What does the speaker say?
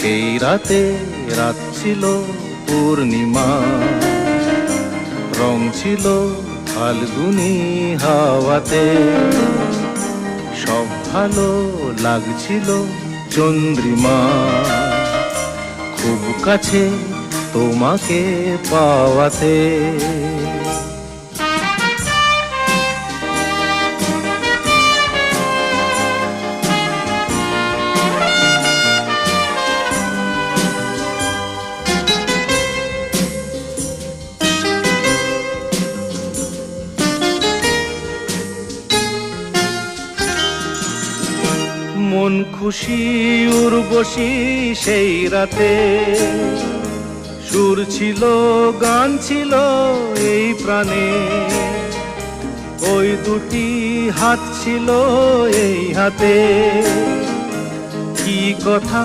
সেই রাতে রাত ছিল পূর্ণিমা, রং ছিল ফাল্গুনি হাওয়াতে, সব ভালো লাগছিল চন্দ্রিমা, খুব কাছে তোমাকে পাওয়াতে। মন খুশি উর্বশী সেই রাতে, সুর ছিল গান ছিল এই প্রাণে, ওই দুটি হাত ছিল এই হাতে, কি কথা